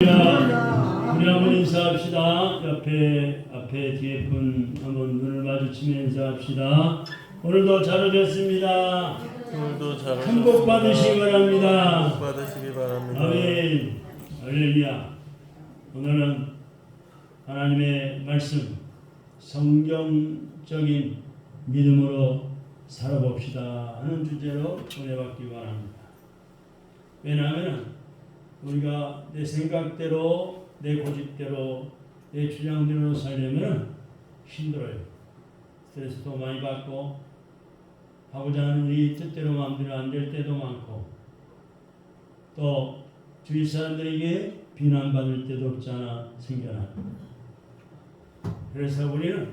우리 한번 인사합시다. 앞에 뒤에 분 한번 눈을 마주치며 인사합시다. 오늘도 잘 오셨습니다. 큰 복 받으시기 바랍니다. 아멘. 할렐루야. 오늘은 하나님의 말씀, 성경적인 믿음으로 살아봅시다 하는 주제로 은혜받기 바랍니다. 왜냐하면 우리가 내 생각대로, 내 고집대로, 내 주장대로 살려면 힘들어요. 스트레스도 많이 받고, 하고자 하는 우리 뜻대로 마음대로 안 될 때도 많고, 또 주위 사람들에게 비난받을 때도 없지 않아 생겨나요. 그래서 우리는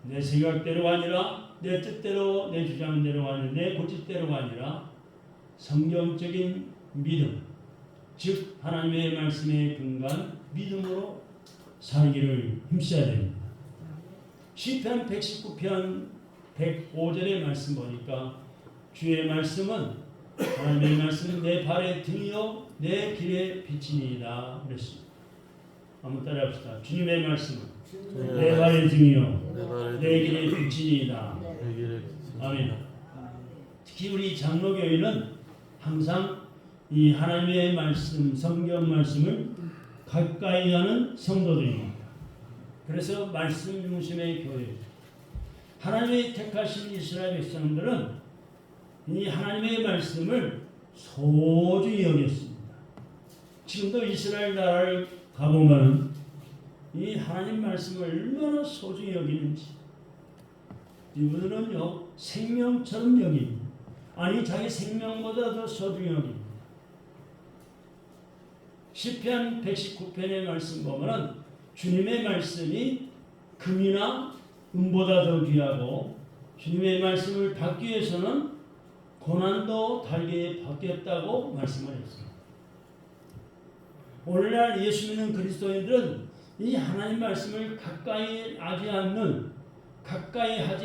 내 생각대로가 아니라, 내 뜻대로, 내 주장대로가 아니라, 내 고집대로가 아니라 성경적인 믿음, 즉 하나님의 말씀에 근거한 믿음으로 살기를 힘써야 됩니다. 시편 119편 105절의 말씀 보니까 주의 말씀은, 하나님의 말씀은 내 발의 등이요 내 길의 빛이니이다 그랬습니다. 한번 따라합시다. 주님의 말씀은 내 발의 등이요 내 길의 빛이니이다. 아멘. 특히 우리 장로교회는 항상 이 하나님의 말씀, 성경 말씀을 가까이 하는 성도들입니다. 그래서 말씀 중심의 교회, 하나님의 택하신 이스라엘 백성들은 이 하나님의 말씀을 소중히 여겼습니다. 지금도 이스라엘 나라를 가보면 이 하나님 말씀을 얼마나 소중히 여기는지, 이분들은요 생명처럼 여깁니다. 아니 자기 생명보다 더 소중히 여깁니다. 시편 119편의 말씀 보면은 주님의 말씀이 금이나 은보다 더 귀하고, 주님의 말씀을 받기 위해서는 고난도 달게 받겠다고 말씀을 했어요. 오늘날 예수 믿는 그리스도인들은 이 하나님 말씀을 가까이 하지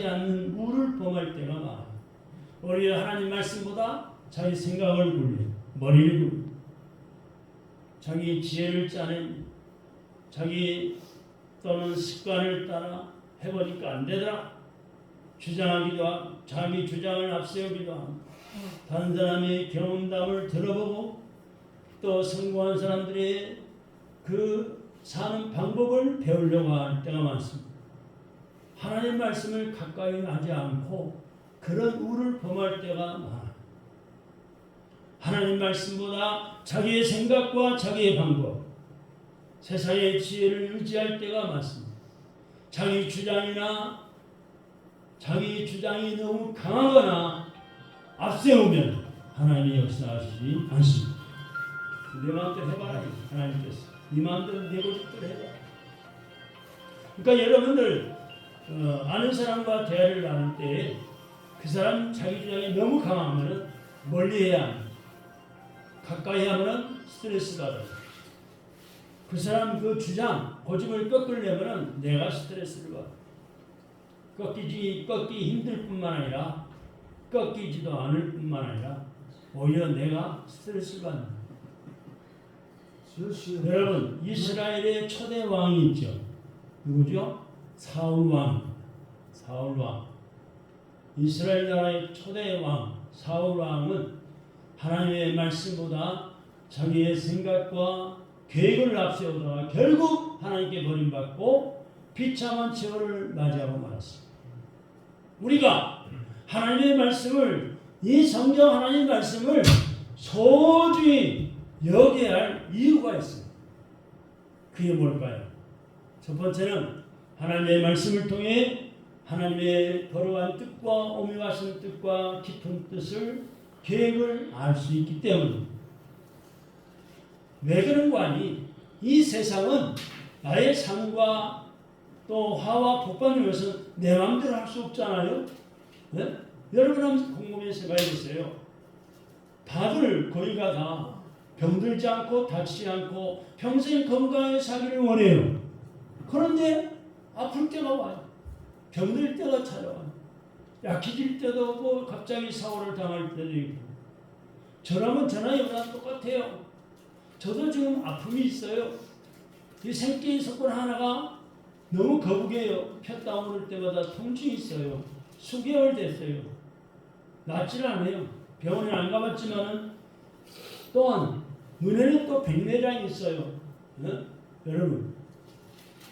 않는 우를 범할 때가 많아요. 오히려 하나님 말씀보다 자기 생각을 굴려, 머리를 굴려, 자기 지혜를 짜낸, 자기 또는 습관을 따라 해보니까 안 되더라 주장하기도 하고, 자기 주장을 앞세우기도 하고, 다른 사람의 경험담을 들어보고, 또 성공한 사람들의 그 사는 방법을 배우려고 할 때가 많습니다. 하나님 말씀을 가까이 하지 않고 그런 우를 범할 때가 많아요. 하나님 말씀보다 자기의 생각과 자기의 방법, 세상의 지혜를 의지할 때가 많습니다. 자기 주장이 너무 강하거나 앞세우면 하나님이 역사하시지 않습니다. 내 마음대로 해봐라. 하나님께서 네 마음대로 내 고집대로 해봐. 그러니까 여러분들 아는 사람과 대화를 나눌 때 그 사람 자기 주장이 너무 강하면 멀리 해야 합니다. 가까이 하면 스트레스 받아요. 그 사람 그 주장, 고집을 꺾으려면 내가 스트레스를 받아요. 꺾기 힘들 뿐만 아니라 꺾이지도 않을 뿐만 아니라 오히려 내가 스트레스를 받는. 여러분, 이스라엘의 초대 왕이 있죠. 누구죠? 사울 왕. 이스라엘 나라의 초대 왕 사울 왕은 하나님의 말씀보다 자기의 생각과 계획을 앞세우다가 결국 하나님께 버림받고 비참한 처를 맞이하고 말았습니다. 우리가 하나님의 말씀을, 이 성경 하나님의 말씀을 소중히 여겨야 할 이유가 있습니다. 그게 뭘까요? 첫 번째는 하나님의 말씀을 통해 하나님의 거룩한 뜻과 오묘하신 뜻과 깊은 뜻을, 계획을 알 수 있기 때문입니다. 왜 그런 거 아니? 이 세상은 나의 삶과 또 화와 복받는 것은 내 마음대로 할 수 없잖아요. 네? 여러분 한번 궁금해 생각해보세요. 다들 거의가 다 병들지 않고 다치지 않고 평생 건강하게 살기를 원해요. 그런데 아플 때가 와요. 병들 때가 찾아와요. 약해질 때도 오고 갑자기 사고를 당할 때도 있고. 저라면 저나 여나 똑같아요. 저도 지금 아픔이 있어요. 이 생기 석굴 하나가 너무 거북해요. 폈다 오를 때마다 통증이 있어요. 수개월 됐어요. 낫질 않아요. 병원에 안 가봤지만은 또한 눈에는 또 백내장이 있어요. 여러분,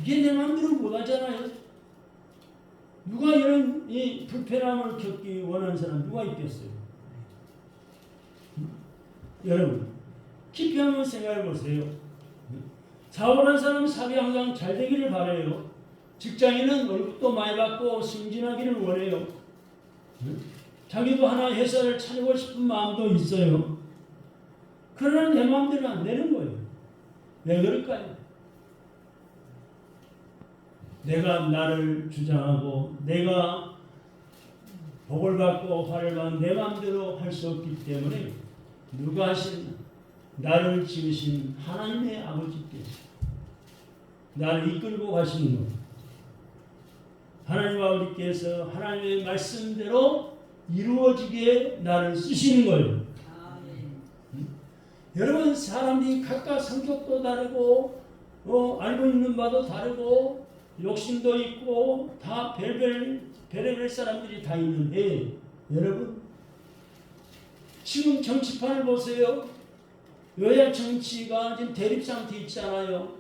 이게 내 마음대로 못하잖아요. 누가 이런 이 불편함을 겪기 원하는 사람 누가 있겠어요? 여러분, 깊이 한번 생각해 보세요. 사업하는 사람은 사업이 항상 잘 되기를 바라요. 직장인은 월급도 많이 받고 승진하기를 원해요. 자기도 하나 회사를 차리고 싶은 마음도 있어요. 그러나 내 마음대로 안 되는 거예요. 왜 그럴까요? 내가 나를 주장하고 내가 복을 받고 화를 받는 내 마음대로 할 수 없기 때문에 누가 하시나? 나를 지으신 하나님의 아버지께서 나를 이끌고 가시는 것. 하나님 아버지께서 하나님의 말씀대로 이루어지게 나를 쓰시는 거예요. 여러분, 사람이 각각 성격도 다르고 알고 있는 바도 다르고 욕심도 있고 다 별별 사람들이 다 있는데 여러분, 지금 정치판을 보세요. 여야 정치가 지금 대립 상태에 있잖아요.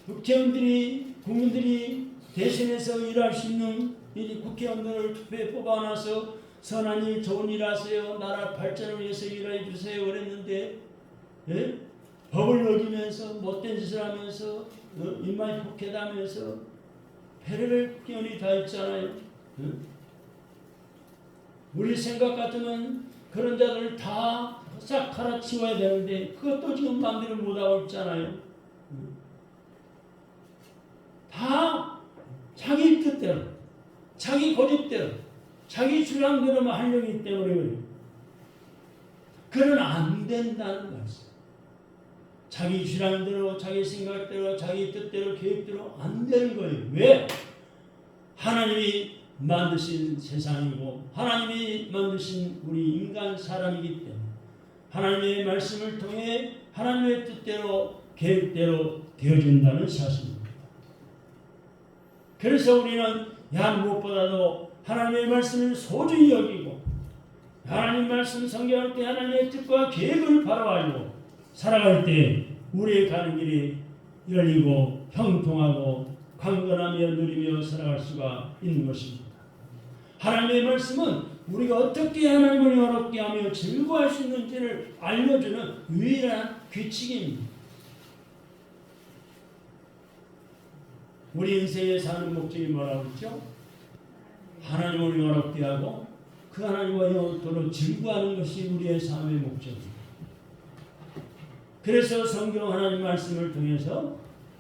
국회의원들이 국민들이 대선에서 일할 수 있는 이 국회의원들을 투표에 뽑아놔서 선한 일, 좋은 일 하세요. 나라 발전을 위해서 일해 주세요. 그랬는데 법을 어기면서 못된 짓을 하면서 인마이 폭행하면서 별의별 국회의원이 다 있잖아요. 우리 생각 같으면 그런 자들을 다 싹 갈아치워야 되는데 그것도 지금 마음대로 못하고 있잖아요. 다 자기 뜻대로, 자기 고집대로, 자기 주량대로만 하려기 때문에 그래요. 그러나 안 된다는 말씀. 자기 주량대로, 자기 생각대로, 자기 뜻대로, 계획대로 안 되는 거예요. 왜? 하나님이 만드신 세상이고 하나님이 만드신 우리 인간 사람이기 때문에 하나님의 말씀을 통해 하나님의 뜻대로 계획대로 되어준다는 사실입니다. 그래서 우리는 무엇보다도 하나님의 말씀을 소중히 여기고 하나님 말씀 성경할 때 하나님의 뜻과 계획을 바로 알고 살아갈 때 우리의 가는 길이 열리고 형통하고 강건하며 누리며 살아갈 수가 있는 것입니다. 하나님의 말씀은 우리가 어떻게 하나님을 영화롭게 하며 즐거워할 수 있는지를 알려주는 유일한 규칙입니다. 우리 인생에 사는 목적이 뭐라고 했죠? 하나님을 영화롭게 하고 그 하나님과 영원토록 즐거워하는 것이 우리의 삶의 목적입니다. 그래서 성경 하나님 말씀을 통해서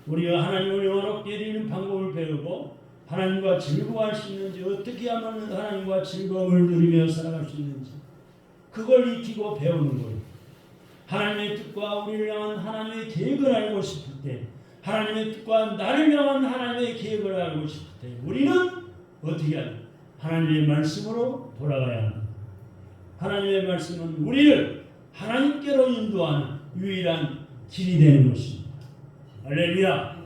우리가 하나님을 영화롭게 드리는 방법을 배우고 하나님과 즐거워할 수 있는지 어떻게 하면 하나님과 즐거움을 누리며 살아갈 수 있는지 그걸 익히고 배우는 거예요. 하나님의 뜻과 우리를 향한 하나님의 계획을 알고 싶을 때 하나님의 뜻과 나를 향한 하나님의 계획을 알고 싶을 때 우리는 어떻게 하냐? 하나님의 말씀으로 돌아가야 합니다. 하나님의 말씀은 우리를 하나님께로 인도하는 유일한 길이 되는 것입니다. 할렐루야.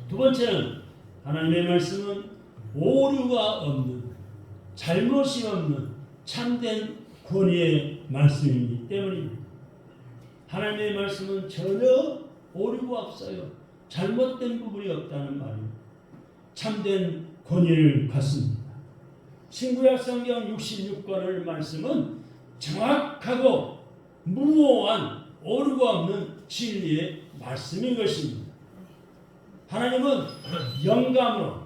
두 번째는 하나님의 말씀은 오류가 없는, 잘못이 없는 참된 권위의 말씀이기 때문입니다. 하나님의 말씀은 전혀 오류가 없어요. 잘못된 부분이 없다는 말입니다. 참된 권위를 갖습니다. 신구약 성경 66권의 말씀은 정확하고 무오한 오류가 없는 진리의 말씀인 것입니다. 하나님은 영감으로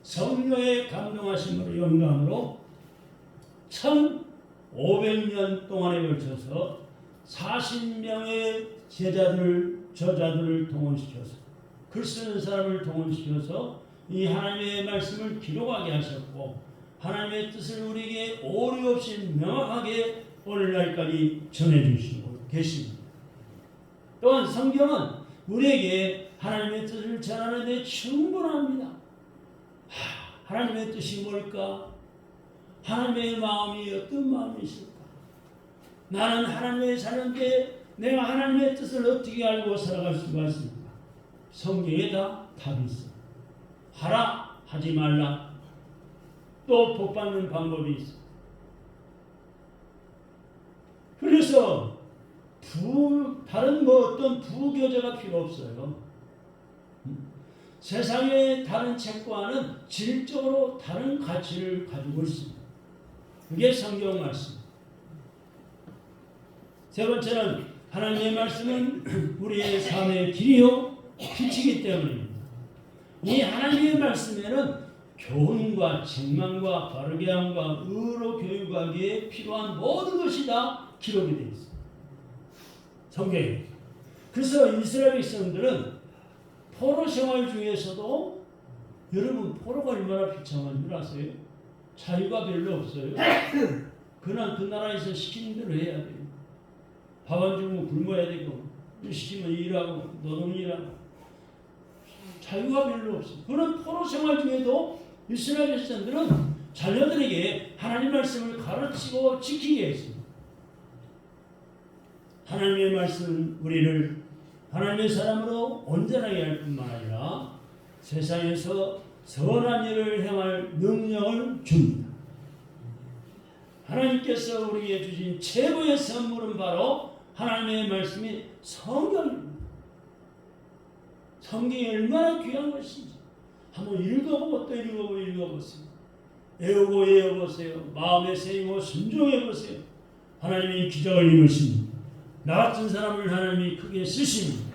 성령의 감동하심으로 영감으로 1500년 동안에 걸쳐서 40명의 저자들을 동원시켜서 글 쓰는 사람을 동원시켜서 이 하나님의 말씀을 기록하게 하셨고 하나님의 뜻을 우리에게 오류 없이 명확하게 오늘날까지 전해주시고 계십니다. 또한 성경은 우리에게 하나님의 뜻을 전하는 데 충분합니다. 하나님의 뜻이 뭘까? 하나님의 마음이 어떤 마음이실까? 나는 하나님의 자녀인데 내가 하나님의 뜻을 어떻게 알고 살아갈 수가 있습니까? 성경에 다 답이 있어. 하라, 하지 말라. 또 복받는 방법이 있어. 그래서 다른 어떤 부교재가 필요 없어요. 세상의 다른 책과는 질적으로 다른 가치를 가지고 있습니다. 그게 성경 말씀. 세 번째는 하나님의 말씀은 우리의 삶의 길이요 빛이기 때문입니다. 이 하나님의 말씀에는 교훈과 책망과 바르게 함과 의로 교육하기에 필요한 모든 것이 다 기록이 되어 있습니다. 성경에. 그래서 이스라엘 백성들은 포로 생활 중에서도 여러분 포로가 얼마나 비참한 줄 아세요? 자유가 별로 없어요. 그냥 그 나라에서 시키는 대로 해야 돼요. 밥 안 주면 굶어야 되고 시키면 일하고 노동일하고 자유가 별로 없어요. 그런 포로 생활 중에도 이스라엘 백성들은 자녀들에게 하나님 말씀을 가르치고 지키게 했습니다. 하나님의 말씀은 우리를 하나님의 사람으로 온전하게 할 뿐만 아니라 세상에서 선한 일을 행할 능력을 줍니다. 하나님께서 우리에게 주신 최고의 선물은 바로 하나님의 말씀이 성경입니다. 성경이 얼마나 귀한 것인지 한번 읽어보고 또 읽어보세요. 애우고 애워보세요. 마음에 새기고 순종해보세요. 하나님이 기적을 이루십니다. 나 같은 사람을 하나님이 크게 쓰십니다.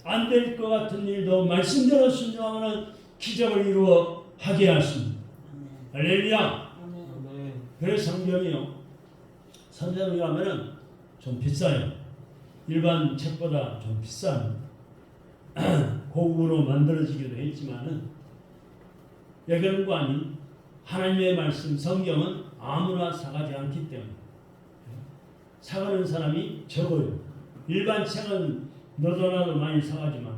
안 될 것 같은 일도 말씀대로 순종하면 기적을 이루어 하게 하십니다. 할렐루야. 그래서 성경이요. 선생님이 가면은 좀 비싸요. 일반 책보다 좀 비쌉니다. 고급으로 만들어지기도 했지만은 예견관이 하나님의 말씀 성경은 아무나 사가지 않기 때문에 사가는 사람이 적어요. 일반 책은 너도 나도 많이 사가지만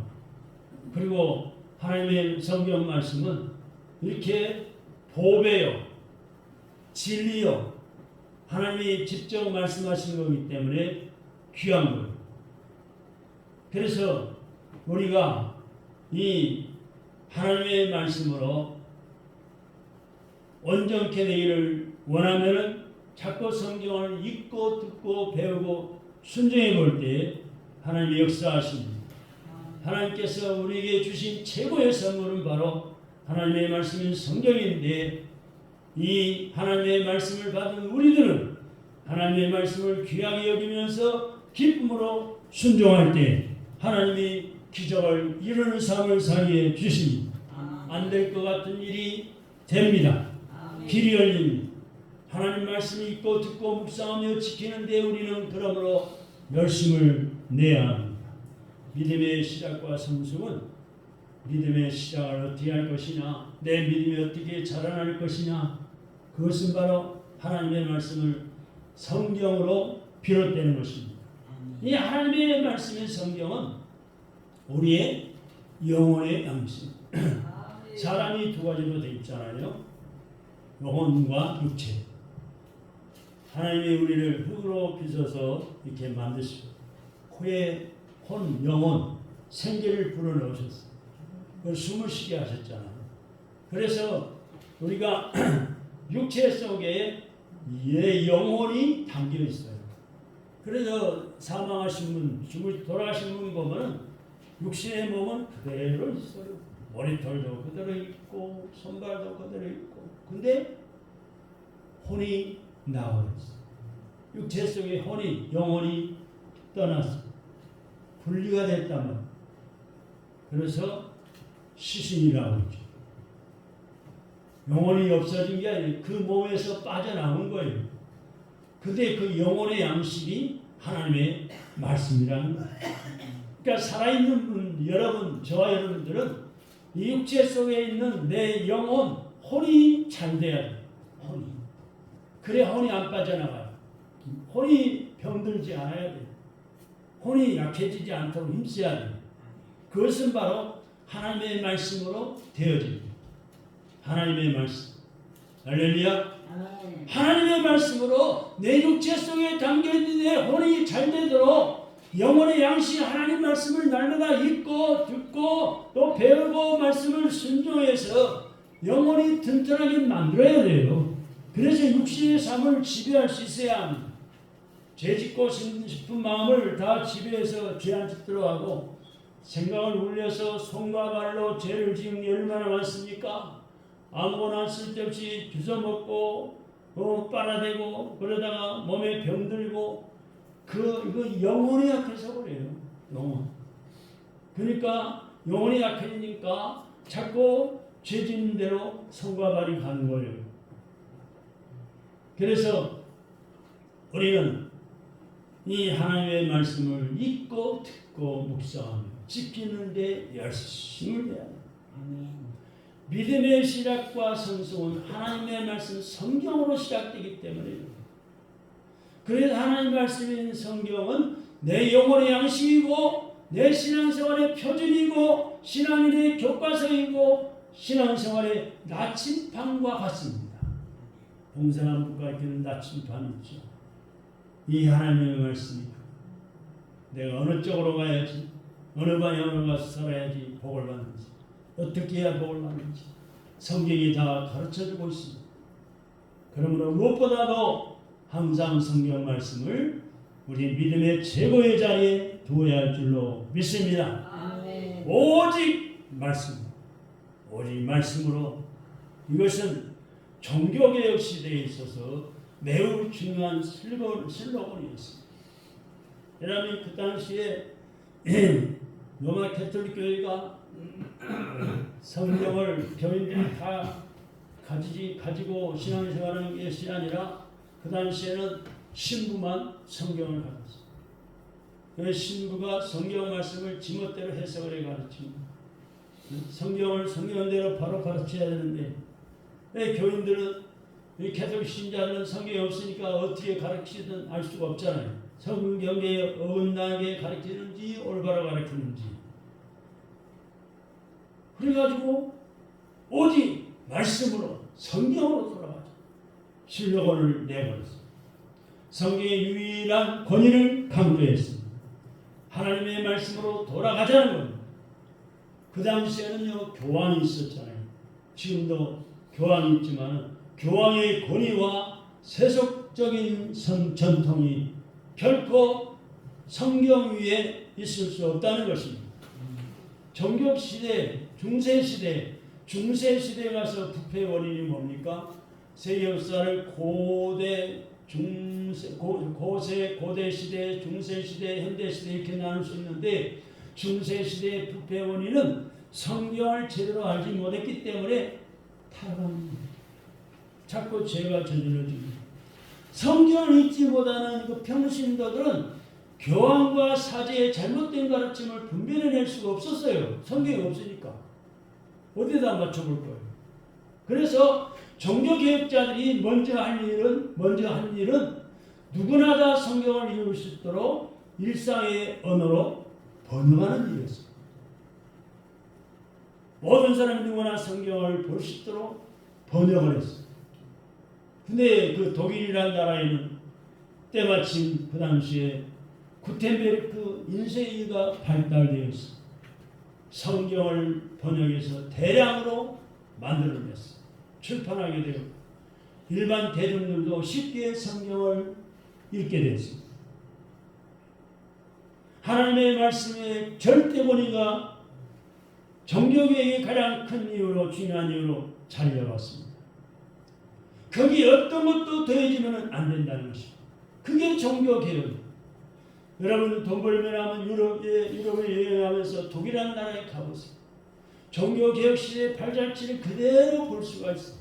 그리고 하나님의 성경 말씀은 이렇게 보배요, 진리요, 하나님이 직접 말씀하신 거기 때문에 귀한 거예요. 그래서 우리가 이 하나님의 말씀으로 온전케 되기를 원하면은 자꾸 성경을 읽고 듣고 배우고 순종해 볼 때 하나님이 역사하십니다. 하나님께서 우리에게 주신 최고의 선물은 바로 하나님의 말씀인 성경인데 이 하나님의 말씀을 받은 우리들은 하나님의 말씀을 귀하게 여기면서 기쁨으로 순종할 때 하나님이 기적을 이루는 삶을 살게 주십니다. 안 될 것 같은 일이 됩니다. 길이 열립니다. 하나님 말씀을 읽고 듣고 묵상하며 지키는데 우리는 그러므로 열심을 내야 합니다. 믿음의 시작과 성숙은 믿음의 시작을 어떻게 할 것이냐, 내 믿음이 어떻게 자라날 것이냐, 그것은 바로 하나님의 말씀을 성경으로 비롯되는 것입니다. 이 하나님의 말씀의 성경은 우리의 영혼의 양식. 사람이 두 가지로 되어 있잖아요. 영혼과 육체. 하나님이 우리를 흙으로 빚어서 이렇게 만드시고 코에 혼, 영혼, 생기를 불어넣으셨어요. 그걸 숨을 쉬게 하셨잖아요. 그래서 우리가 육체 속에 영혼이 담겨 있어요. 그래서 사망하신 분, 돌아가신 분 보면 육신의 몸은 그대로 있어요. 머리털도 그대로 있고 손발도 그대로 있고 근데 혼이 나와 있어요. 육체 속에 혼이, 영혼이 떠났어요. 분리가 됐다면 그래서 시신이라고 하죠. 영혼이 없어진 게 아니라 그 몸에서 빠져나온 거예요. 근데 그 영혼의 양식이 하나님의 말씀이라는 거예요. 그러니까 살아있는 분, 여러분, 저와 여러분들은 이 육체 속에 있는 내 영혼, 혼이 잘 돼야 돼요. 혼이. 그래 혼이 안 빠져나가요. 혼이 병들지 않아야 돼요. 혼이 약해지지 않도록 힘써야 돼요. 그것은 바로 하나님의 말씀으로 되어집니다. 하나님의 말씀. 할렐루야. 하나님의 말씀으로 내 육체 속에 담겨있는 내 혼이 잘 되도록 영혼의 양식 하나님 말씀을 날마다 읽고 듣고 또 배우고 말씀을 순종해서 영혼이 튼튼하게 만들어야 돼요. 그래서 육신의 삶을 지배할 수 있어야 합니다. 죄짓고 싶은 마음을 다 지배해서 죄 안 짓도록 하고 생각을 울려서 손과 발로 죄를 지은 게 얼마나 많습니까? 아무거나 쓸데없이 주워먹고 빨아대고 그러다가 몸에 병들고 이거 영혼이 약해서 그래요. 영혼. 그러니까 영혼이 약해지니까 자꾸 죄 짓는 대로 손과 발이 가는 거예요. 그래서 우리는 이 하나님의 말씀을 읽고 듣고 묵상하며 지키는 데 열심을 해야 합니다. 믿음의 시작과 성숙은 하나님의 말씀 성경으로 시작되기 때문에 그래서 하나님의 말씀인 성경은 내 영혼의 양식이고 내 신앙생활의 표준이고 신앙인의 교과서이고 신앙생활의 나침판과 같습니다. 봉사하는 국가에는 나침판이 있죠. 이 하나님의 말씀이 내가 어느 쪽으로 가야지 어느 방향으로 가서 살아야지 복을 받는지 어떻게 해야 복을 받는지 성경이 다 가르쳐주고 있습니다. 그러므로 무엇보다도 항상 성경 말씀을 우리 믿음의 최고의 자리에 두어야 할 줄로 믿습니다. 아멘. 오직 말씀, 오직 말씀으로 이것은 종교개혁 시대에 있어서 매우 중요한 슬로건이었습니다. 왜냐하면 그 당시에 로마 캐톨릭 교회가 성경을 교인들이 다 가지고 신앙생활하는 것이 아니라 그 당시에는 신부만 성경을 가졌어요. 그 신부가 성경 말씀을 지멋대로 해석을 해 가르칩니다. 성경을 성경대로 바로 가르쳐야 되는데 교인들은 이 캐톨릭 신자들은 성경이 없으니까 어떻게 가르치든 알 수가 없잖아요. 성경에 어긋나게 가르치는지 올바로 가르치는지. 그래가지고 오직 말씀으로 성경으로 돌아가자. 슬로건을 내버렸습니다. 성경의 유일한 권위를 강조했습니다. 하나님의 말씀으로 돌아가자는 겁니다. 그 당시에는요 교황이 있었잖아요. 지금도 교황이 있지만 교황의 권위와 세속적인 전통이 결코 성경 위에 있을 수 없다는 것입니다. 정격시대, 중세시대에 가서 부패의 원인이 뭡니까? 세계 역사를 고대 시대, 중세시대, 현대시대 이렇게 나눌 수 있는데 중세시대의 부패의 원인은 성경을 제대로 알지 못했기 때문에 타락합니다. 자꾸 죄가 저질러집니다. 성경을 읽지보다는 그 평신도들은 교황과 사제의 잘못된 가르침을 분별해낼 수가 없었어요. 성경이 없으니까. 어디다 맞춰볼 거예요. 그래서 종교개혁자들이 먼저 한 일은 누구나 다 성경을 읽을 수 있도록 일상의 언어로 번역하는 일이었어요. 모든 사람이 누구나 성경을 볼 수 있도록 번역을 했어요. 근데 그 독일이라는 나라에는 때마침 그 당시에 구텐베르크 인쇄기가 발달되어 있어 성경을 번역해서 대량으로 만들어냈어. 출판하게 되고 일반 대중들도 쉽게 성경을 읽게 됐습니다. 하나님의 말씀의 절대 권위가 종교개혁의 가장 큰 이유로 중요한 이유로 자리 잡았습니다. 거기에 어떤 것도 더해지면 안 된다는 것입니다. 그게 종교개혁입니다. 여러분 돈 벌면 하면 유럽에 여행하면서 독일이라는 나라에 가보세요. 종교개혁 시대의 발자취를 그대로 볼 수가 있어요.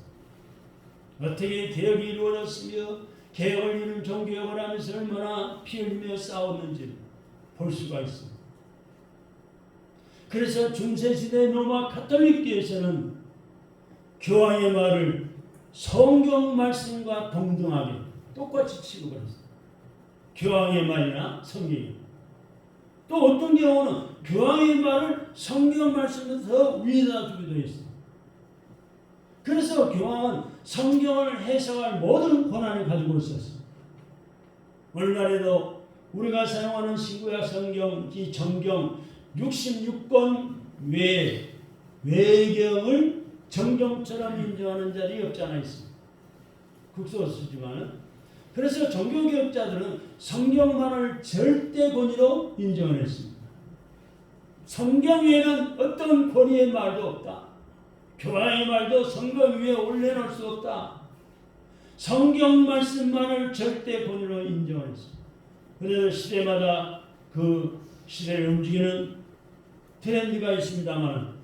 어떻게 개혁이 이루어졌으며 개혁을 이룬 종교개혁을 하면서 얼마나 피 흘리며 싸웠는지 볼 수가 있습니다. 그래서 중세시대 로마 가톨릭교에서는 교황의 말을 성경 말씀과 동등하게 똑같이 취급했어요. 교황의 말이나 성경이. 또 어떤 경우는 교황의 말을 성경 말씀에서 더 위에다 두기도 했어요. 그래서 교황은 성경을 해석할 모든 권한을 가지고 있었어요. 오늘날에도 우리가 사용하는 신구약 성경, 이 정경 66권 외경을 정경처럼 인정하는 자리 없지 않아 있습니다. 극소수지만은. 그래서 종교개혁자들은 성경만을 절대 권위로 인정을 했습니다. 성경 외에는 어떤 권위의 말도 없다. 교황의 말도 성경 위에 올려놓을 수 없다. 성경 말씀만을 절대 권위로 인정을 했습니다. 그래서 시대마다 그 시대를 움직이는 트렌드가 있습니다만,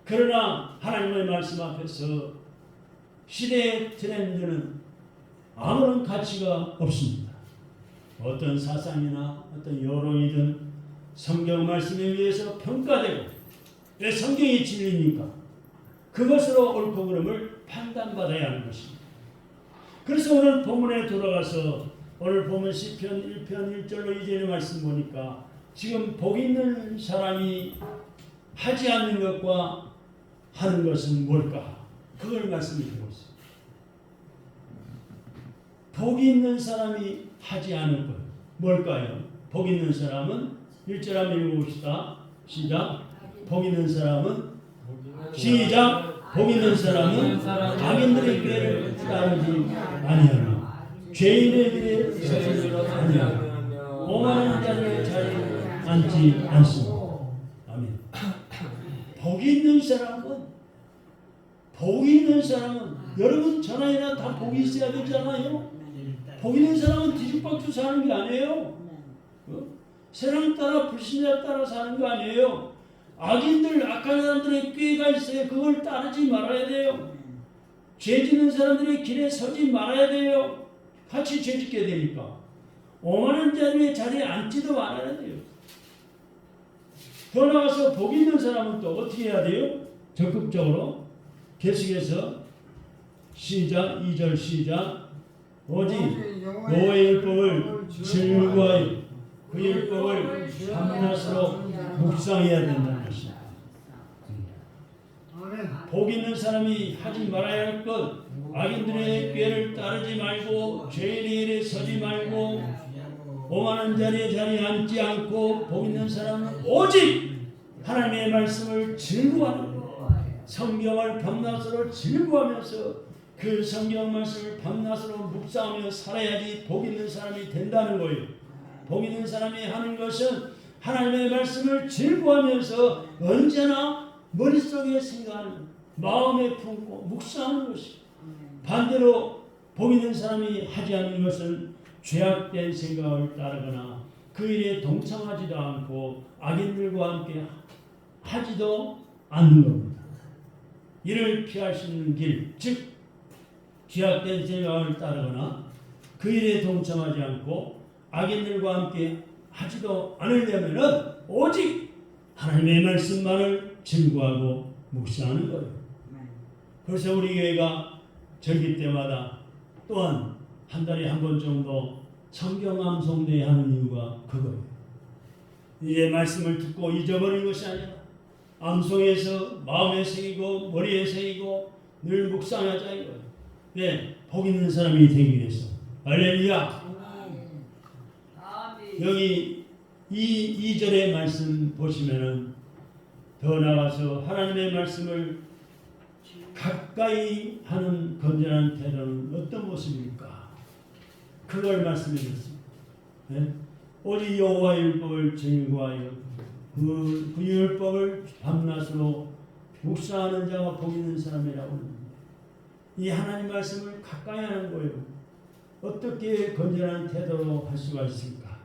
그러나 하나님의 말씀 앞에서 시대의 트렌드는 아무런 가치가 없습니다. 어떤 사상이나 어떤 여론이든 성경 말씀에 의해서 평가되고, 왜 성경이 진리니까 그것으로 옳고 그름을 판단받아야 하는 것입니다. 그래서 오늘 본문에 돌아가서 오늘 보면 시편 1편 1절로 2절의 말씀 보니까 지금 복 있는 사람이 하지 않는 것과 하는 것은 뭘까? 그걸 말씀드리고 있습니다. 복 있는 사람이 하지 않을 것 뭘까요? 복 있는 사람은 1절 한번 읽어봅시다. 시작. 복 있는 사람은 시작. 복 있는 사람은 악인들의 길을 따르지 아니하나 죄인의 길에 서지 아니하나 오만한 자들의 자리에 앉지 않습니다. 아멘. 복 있는 사람은 여러분 전화에나 다 복이 있어야 되잖아요. 복 있는 사람은 뒤죽박죽 사는 게 아니에요. 세상 따라 불신자 따라 사는 거 아니에요. 악인들, 악한 사람들의 꾀가 있어요. 그걸 따르지 말아야 돼요. 죄 짓는 사람들의 길에 서지 말아야 돼요. 같이 죄 짓게 되니까. 오만한 자들의 자리에 앉지도 말아야 돼요. 더 나아가서 복 있는 사람은 또 어떻게 해야 돼요? 적극적으로 계속해서 시작 2절 시작. 오직 여호와의 율법을 즐거워하여 그 율법을 밤낮으로 묵상해야 된다는 것입니다. 복 있는 사람이 하지 말아야 할 것, 악인들의 꾀를 따르지 말고 죄인의 일에 서지 말고 오만한 자리에 앉지 않고, 복 있는 사람은 오직 하나님의 말씀을 즐거워하는 것, 성경을 밤낮으로 즐거워하면서 그 성경 말씀을 밤낮으로 묵상하며 살아야지 복 있는 사람이 된다는 거예요. 복 있는 사람이 하는 것은 하나님의 말씀을 즐거워하면서 언제나 머릿속에 생각하는, 마음에 품고 묵상하는 것이. 반대로 복 있는 사람이 하지 않는 것은 죄악된 생각을 따르거나 그 일에 동참하지도 않고 악인들과 함께 하지도 않는 겁니다. 이를 피할 수 있는 길, 즉 죄악된 생각을 따르거나 그 일에 동참하지 않고 악인들과 함께 하지도 않으려면은 오직 하나님의 말씀만을 증거하고 묵상하는 거예요. 그래서 우리 교회가 절기 때마다 또한 한 달에 한 번 정도 성경 암송대회 하는 이유가 그거예요. 이제 말씀을 듣고 잊어버린 것이 아니라 암송해서 마음에 새기고 머리에 새기고 늘 묵상하자 이거예요. 네, 복 있는 사람이 되기 위해서. 할렐루야. 여기 이 2절의 말씀 보시면은 더 나아가서 하나님의 말씀을 가까이 하는 건전한 태도는 어떤 모습일까? 그걸 말씀해 주셨습니다. 네? 오직 여호와의 율법을 즐거워하여 그 율법을 밤낮으로 묵상하는 자가 복 있는 사람이라고 합니다. 이 하나님 말씀을 가까이 하는 거예요. 어떻게 건전한 태도로 할 수가 있을까?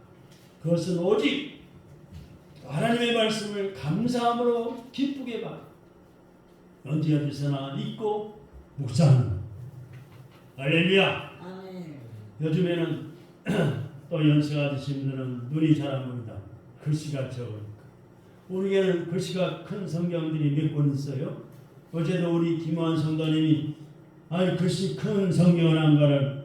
그것은 오직 하나님의 말씀을 감사함으로 기쁘게 받아 언제 어디서나 읽고 묵상하는 것. 할렐루야. 요즘에는 또 연세가 드신 분들은 눈이 잘 안 보인다. 글씨가 적으니까. 우리에는 글씨가 큰 성경들이 몇 권 있어요. 어제도 우리 김호환 성도님이 글씨 큰 성경을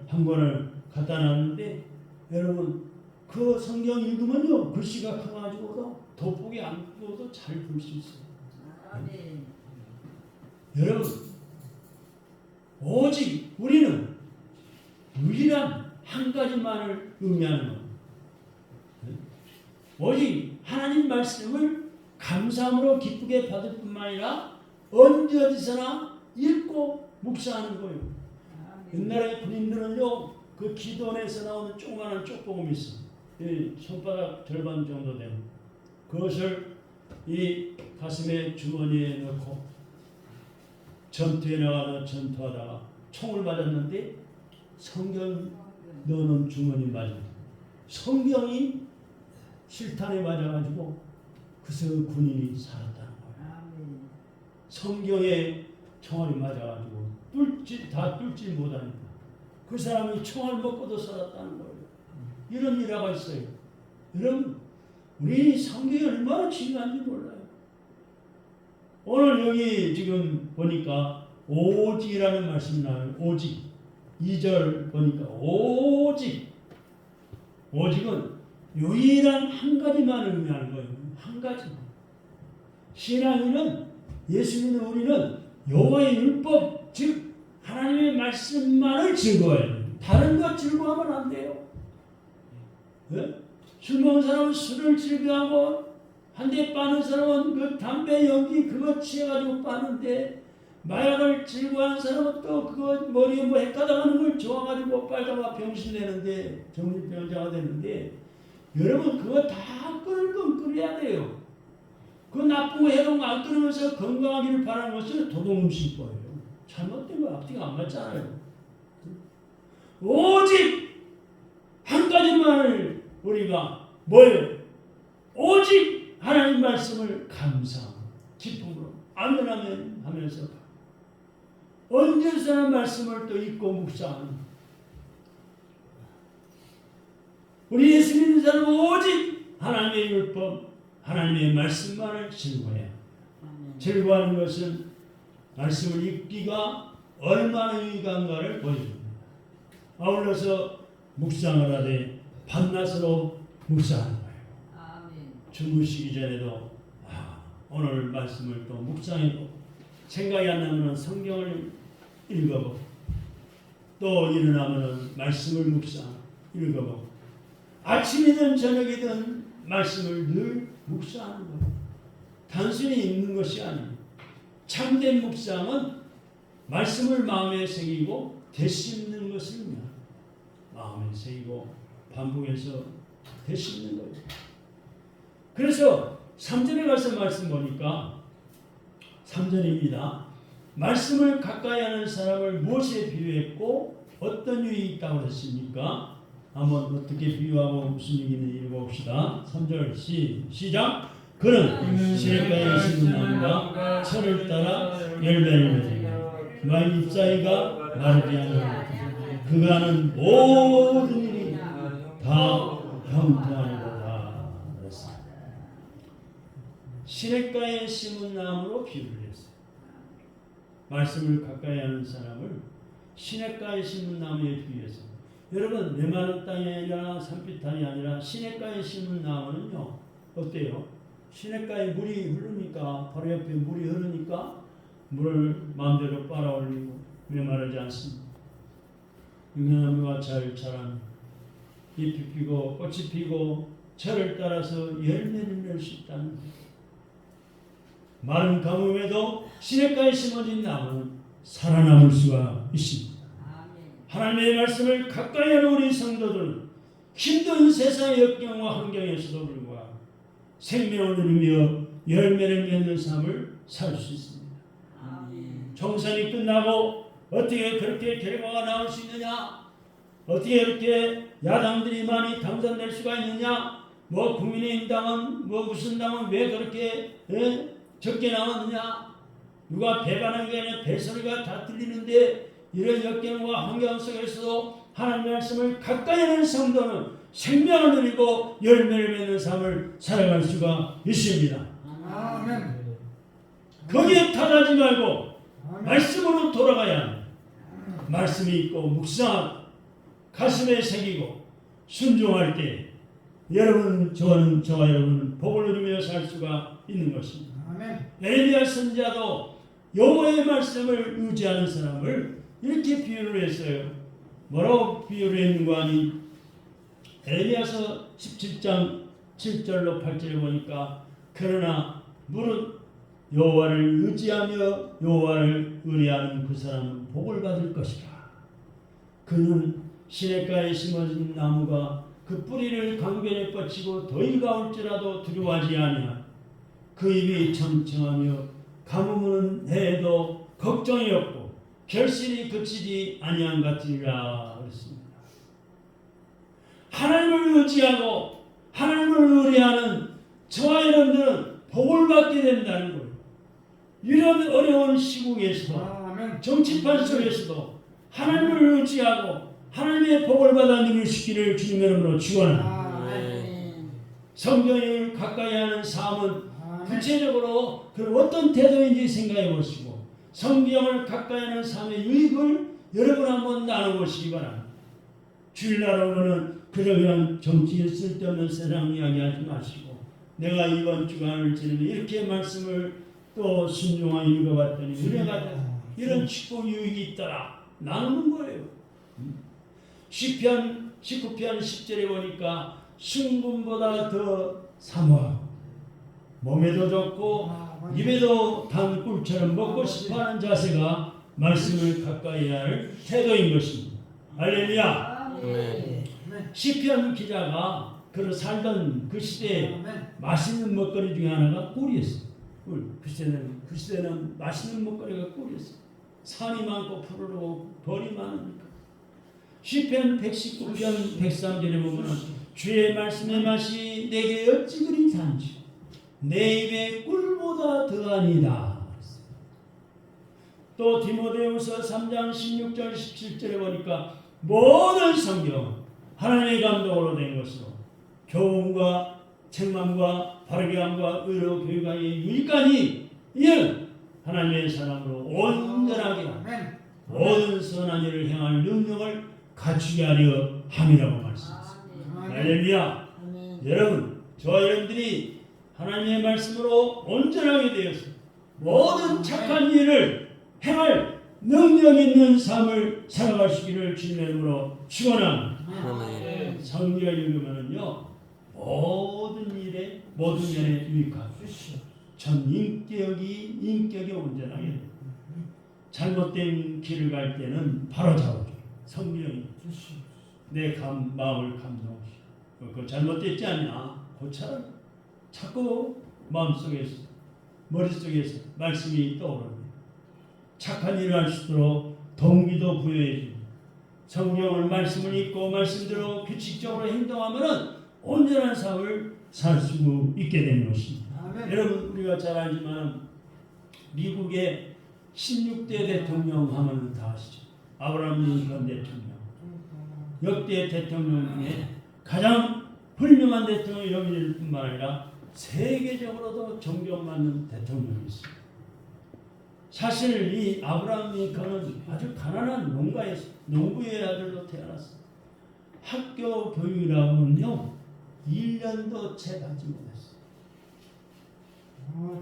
한 권을 갖다 놨는데, 여러분 그 성경 읽으면요 글씨가 커가지고도 돋보기 안 보도 잘 볼 수 있어요. 여러분 오직 우리는 유일한 한 가지만을 의미하는 것, 오직 하나님 말씀을 감사함으로 기쁘게 받을 뿐만 아니라 언제 어디서나 읽고 묵상하는 거예요. 옛날에 군인들은요, 그 기도원에서 나오는 조그마한 쪽복음이 있어요. 손바닥 절반 정도 되는 그것을 이 가슴에 주머니에 넣고 전투에 나가다 전투하다가 총을 맞았는데 성경 넣는 주머니 맞아. 성경이 실탄에 맞아가지고 그래서 군인이 살았다는 거예요. 성경에 총알이 맞아가지고 뚫지 못하니까 그 사람이 총알 먹고도 살았다는 거예요. 이런 일화가 있어요. 여러분, 우리 성경이 얼마나 중요한지 몰라요. 오늘 여기 지금 보니까 오직이라는 말씀이 나와요. 오직. 2절 보니까 오직은 유일한 한 가지만 의미하는 거예요. 한 가지만. 신앙인은, 예수 믿는 우리는 여호와의 율법, 즉 하나님의 말씀만을 즐거워해요. 다른 것 즐거워하면 안 돼요. 네? 술 먹은 사람은 술을 즐겨하고 한 대 빠는 사람은 그 담배 연기 그거 취해가지고 빠는데, 마약을 즐거워하는 사람은 또 그거 머리에 뭐 헷가닥하는 걸 좋아가지고 빨다가 병신 되는데, 정신병자가 되는데, 여러분 그거 다 끊을 건 끊어야 돼요. 그 나쁜 거 해로운 거 안 끊으면서 건강하기를 바라는 것은 도둑음식 거예요. 잘못된 거 앞뒤가 안 맞잖아요. 오직 한 가지만을 우리가 뭐예요? 오직 하나님 말씀을 감사하고 기쁨으로 아멘 아멘 하면서 언제서나 말씀을 또 읽고 묵상하는 우리 예수 믿는 사람은 오직 하나님의 율법, 하나님의 말씀만을 즐거워해요. 즐거워하는 것은 말씀을 읽기가 얼마나 유익한가를 보여줍니다. 아울러서 묵상을 하되 밤낮으로 묵상하는 거예요. 주무시기 전에도 오늘 말씀을 또 묵상해보고 생각이 안 나면 성경을 읽어보고 또 일어나면 말씀을 읽어보고 아침이든 저녁이든 말씀을 늘 묵상하는 거예요. 단순히 읽는 것이 아니에요. 참된 묵상은 말씀을 마음에 새기고 되씹는 것을 의미합니다. 마음에 새기고 반복해서 되씹는 거예요. 그래서 3절에 가서 말씀 보니까 3절입니다. 말씀을 가까이 하는 사람을 무엇에 비유했고 어떤 유익이 있다고 했습니까? 한번 어떻게 비유하고 무슨 얘기 있는지 읽어봅시다. 3절 시작. 그는 시냇가에 심은 나무가 철을 따라 열매를 맺으며 그의 잎사귀가 마르지 않으며 그가 하는 모든 일이 다 형통하리로다. 시냇가에 심은 나무로 비유를 했어요. 말씀을 가까이 하는 사람을 시냇가에 심은 나무에 비유했어요. 여러분, 메마른 땅이 아니라 산비탈이 아니라 시냇가에 심은 나무는요 어때요? 시냇가에 물이 흐르니까, 바로 옆에 물이 흐르니까 물을 마음대로 빨아올리고 메마르지 않습니다. 융나무가 잘 자란 잎이 피고 꽃이 피고 철을 따라서 열매를 낼 수 있다는 거예요. 마른 가뭄에도 시냇가에 심어진 나무는 살아남을 수가 있습니다. 하나님의 말씀을 가까이 하는 우리 성도들은 힘든 세상의 역경과 환경에서도 불구하고 생명을 누리며 열매를 맺는 삶을 살 수 있습니다. 총선이 끝나고 어떻게 그렇게 결과가 나올 수 있느냐? 어떻게 이렇게 야당들이 많이 당선될 수가 있느냐? 뭐 국민의힘당은 뭐 무슨 당은 왜 그렇게 적게 나왔느냐? 누가 배반한 게 아니라 배소리가 다 들리는데 이런 역경과 환경 속에서도 하나님의 말씀을 가까이 하는 성도는 생명을 누리고 열매를 맺는 삶을 살아갈 수가 있습니다. 아멘. 거기에 타하지 말고 말씀으로 돌아가야 합니다. 말씀이 있고 묵상하고 가슴에 새기고 순종할 때 여러분, 저와 여러분은 복을 누리며 살 수가 있는 것입니다. 에레미야 선지자도 여호와의 말씀을 의지하는 사람을 이렇게 비유를 했어요. 뭐라고 비유를 했는가 하니 에레미야서 17장 7절로 8절에 보니까 그러나 무릇 여호와를 의지하며 여호와를 의뢰하는 그 사람은 복을 받을 것이라. 그는 시냇가에 심어진 나무가 그 뿌리를 강변에 뻗치고 더위가 올지라도 두려워하지 아니하며 그 입이 청청하며 가뭄은 해에도 걱정이 없고 결실이 그치지 아니한 같으리라 그랬습니다. 하나님을 의지하고 하나님을 의뢰하는 저와 여러분들은 복을 받게 된다는 거예요. 이런 어려운 시국에서도 정치판 속에서도 하나님을 의지하고 하나님의 복을 받아 누릴 수 있기를 주님 이름으로 축원합니다. 성경을 가까이 하는 삶은 구체적으로 그 어떤 태도인지 생각해 보시고 성경을 가까이 하는 삶의 유익을 여러분 한번 나눠보시기 바랍니다. 주일날 오면은 그냥 정치에 쓸데없는 세상 이야기하지 마시고 내가 이번 주간을 지내며 이렇게 말씀을 또 순종하게 읽어봤더니 은혜가 돼 이런 축복 유익이 있더라 나누는 거예요. 시편 19편 10절에 보니까 순금보다 더 사모하고 몸에도 좋고 입에도 단 꿀처럼 먹고 싶어하는 자세가 말씀을 가까이 할 태도인 것입니다. 할렐루야. 시편 기자가 그 살던 그 시대에 맛있는 먹거리 중에 하나가 꿀이었어요. 꿀. 그 시대는 맛있는 먹거리가 꿀이었어요. 산이 많고 푸르르고 벌이 많으니까. 시편 119편 103절에 보면 주의 말씀의 맛이 내게 어찌 그리 단지 내 입에 꿀보다 더하니다. 또 디모데후서 3장 16절 17절에 보니까 모든 성경 하나님의 감동으로 된 것으로 교훈과 책망과 바르게 함과 의로 교육하여 유익하니 이는 하나님의 사람으로 온전하게 모든 선한 일을 행할 능력을 갖추게 하려 함이라고 말씀했습니다. 할렐루야. 여러분 저와 여러분들이 하나님의 말씀으로 온전하게 되어서 모든 착한 일을 행할 능력 있는 삶을 살아가시기를 주님의 이름으로 축원합니다. 성경 읽으면요 모든 일에 모든 면에 유익하고 전 인격이 온전하게 잘못된 길을 갈 때는 바로 잡아줘. 성령이 내 마음을 감동시켜. 그거 잘못됐지 않냐? 고쳐라. 자꾸 마음속에서 머릿속에서 말씀이 떠오릅니다. 착한 일을 할 수 있도록 동기도 부여해줍니다. 성경을 말씀을 읽고 말씀대로 규칙적으로 행동하면은 온전한 삶을 살 수 있게 되는 것입니다. 여러분 우리가 잘 알지만 미국의 16대 대통령 하면 다 아시죠? 아브라함 링컨 대통령. 역대 대통령 중에 가장 훌륭한 대통령일 뿐만 아니라 세계적으로도 존경받는 대통령이었습니다. 사실 이 아브라함 링컨은 아주 가난한 농부의 아들로 태어났어요. 학교 교육이라면요 1년도 채 받지 못했어요.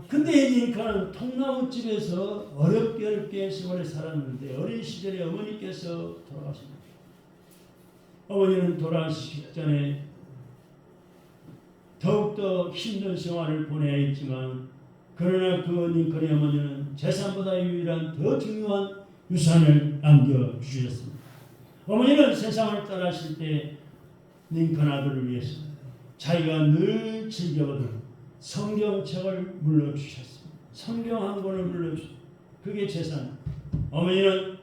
근데 링컨은 통나무집에서 어렵게 세월을 살았는데 어린 시절에 어머니께서 돌아가십니다. 어머니는 돌아가시기 전에 더욱더 힘든 생활을 보내야 했지만 그러나 그 링컨의 어머니는 재산보다 유일한 더 중요한 유산을 남겨주셨습니다. 어머니는 세상을 떠나실 때 링컨 아들을 위해서 자기가 늘 즐겨보던 성경책을 물려주셨습니다. 성경 한 권을 물려주셨습니다. 그게 재산. 어머니는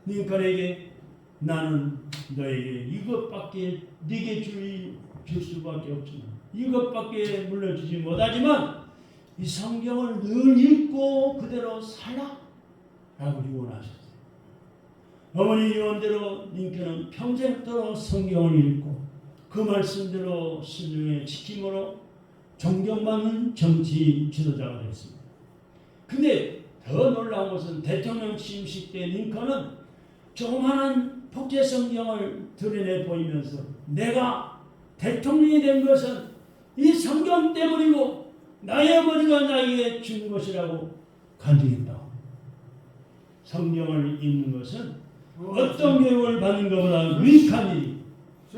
링컨에게 나는 너에게 이것밖에 네게 줄 수밖에 없지만 이것밖에 물려주지 못하지만 이 성경을 늘 읽고 그대로 살라 라고 유언하셨어요. 어머니 유언대로 링컨은 평생도록 성경을 읽고 그 말씀대로 순종해 지킴으로 존경받는 정치 지도자가 됐습니다. 근데 더 놀라운 것은 대통령 취임식 때 링컨은 조그마한 복제 성경을 드러내 보이면서 내가 대통령이 된 것은 이 성경 때문이고 나의 어머니가 나에게 준 것이라고 간증했다. 성경을 읽는 것은 어떤 교육을 받는 것보다 유익한 일이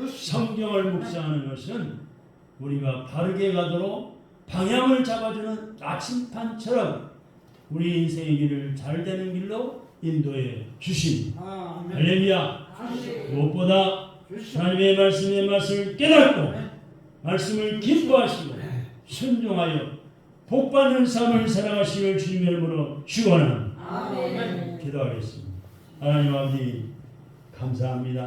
성경을 묵상하는 것은 우리가 바르게 가도록 방향을 잡아주는 나침판처럼 우리 인생의 길을 잘 되는 길로 인도해 주심. 할렐루야. 무엇보다 하나님의 말씀을 깨닫고 말씀을 기뻐하시고 순종하여 복받는 삶을 살아가시길 주님의 이름으로 축원합니다. 기도하겠습니다. 하나님 아버지 감사합니다.